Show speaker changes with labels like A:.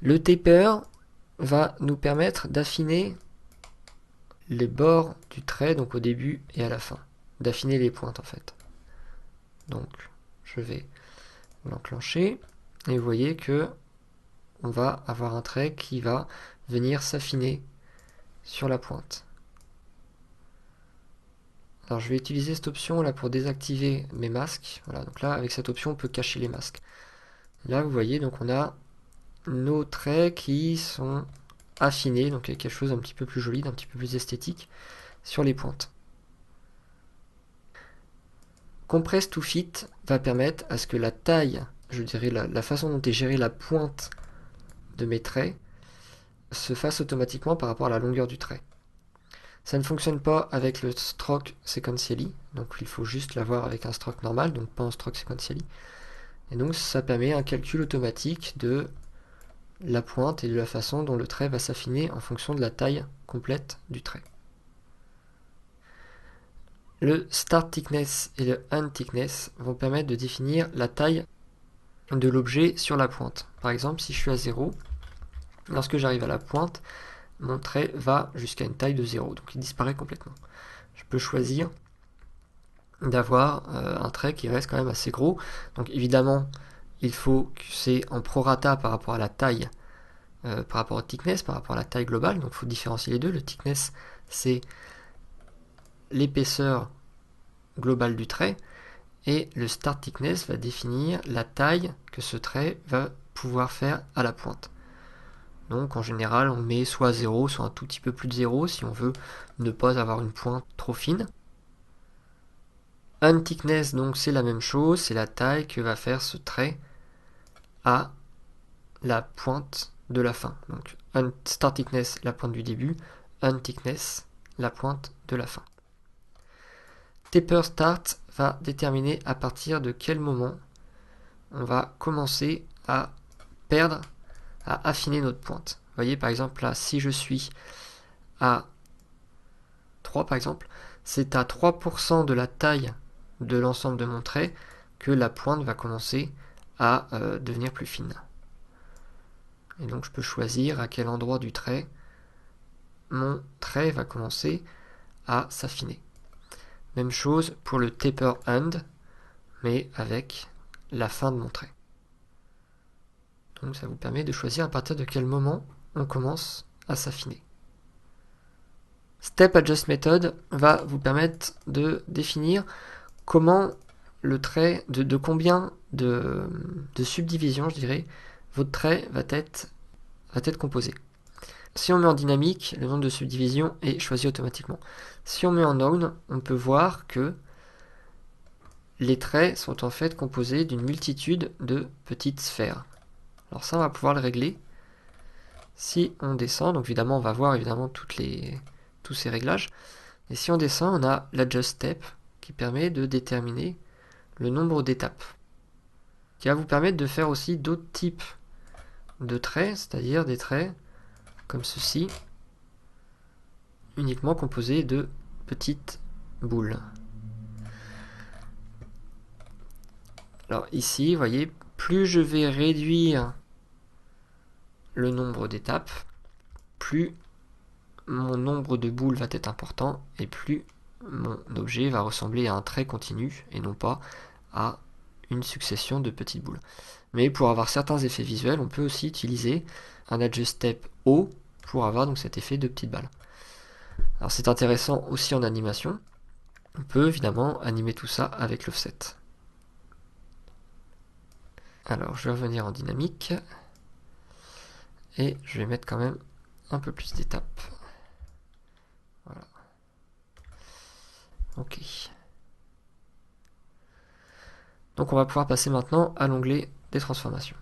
A: Le taper va nous permettre d'affiner les bords du trait, donc au début et à la fin. D'affiner les pointes en fait. Donc je vais l'enclencher et vous voyez que on va avoir un trait qui va venir s'affiner sur la pointe. Alors je vais utiliser cette option là pour désactiver mes masques. Voilà, donc là avec cette option on peut cacher les masques. Là vous voyez, donc on a nos traits qui sont affinés, donc il y a quelque chose d'un petit peu plus joli, d'un petit peu plus esthétique sur les pointes. Compress to Fit va permettre à ce que la taille, je dirais la façon dont est gérée la pointe de mes traits, se fasse automatiquement par rapport à la longueur du trait. Ça ne fonctionne pas avec le stroke sequentially, donc il faut juste l'avoir avec un stroke normal, donc pas en stroke sequentially. Et donc ça permet un calcul automatique de la pointe et de la façon dont le trait va s'affiner en fonction de la taille complète du trait. Le Start Thickness et le End Thickness vont permettre de définir la taille de l'objet sur la pointe. Par exemple, si je suis à 0, lorsque j'arrive à la pointe, mon trait va jusqu'à une taille de 0, donc il disparaît complètement. Je peux choisir d'avoir un trait qui reste quand même assez gros. Donc évidemment, il faut que c'est en prorata par rapport à la taille, par rapport au thickness, par rapport à la taille globale. Donc il faut différencier les deux. Le thickness, c'est l'épaisseur globale du trait. Et le start thickness va définir la taille que ce trait va pouvoir faire à la pointe. Donc en général, on met soit 0, soit un tout petit peu plus de 0 si on veut ne pas avoir une pointe trop fine. Un thickness, donc c'est la même chose, c'est la taille que va faire ce trait à la pointe de la fin. Donc un start thickness, la pointe du début, un thickness, la pointe de la fin. Taper start va déterminer à partir de quel moment on va commencer à perdre, à affiner notre pointe. Vous voyez par exemple là, si je suis à 3 par exemple, c'est à 3% de la taille de l'ensemble de mon trait que la pointe va commencer à devenir plus fine. Et donc je peux choisir à quel endroit du trait mon trait va commencer à s'affiner. Même chose pour le taper end, mais avec la fin de mon trait. Donc ça vous permet de choisir à partir de quel moment on commence à s'affiner. Step Adjust Method va vous permettre de définir comment le trait, de combien de subdivisions, je dirais, votre trait va être composé. Si on met en dynamique, le nombre de subdivisions est choisi automatiquement. Si on met en known, on peut voir que les traits sont en fait composés d'une multitude de petites sphères. Alors ça, on va pouvoir le régler. Si on descend, donc évidemment, on va voir évidemment tous ces réglages. Et si on descend, on a l'Adjust Step qui permet de déterminer le nombre d'étapes, qui va vous permettre de faire aussi d'autres types de traits, c'est-à-dire des traits comme ceci, uniquement composés de petites boules. Alors ici, vous voyez, plus je vais réduire le nombre d'étapes, plus mon nombre de boules va être important et plus mon objet va ressembler à un trait continu et non pas à une succession de petites boules. Mais pour avoir certains effets visuels, on peut aussi utiliser un Adjust Step haut pour avoir donc cet effet de petites balles. Alors c'est intéressant aussi en animation. On peut évidemment animer tout ça avec l'offset. Alors je vais revenir en dynamique et je vais mettre quand même un peu plus d'étapes. Voilà. Ok. Donc on va pouvoir passer maintenant à l'onglet des transformations.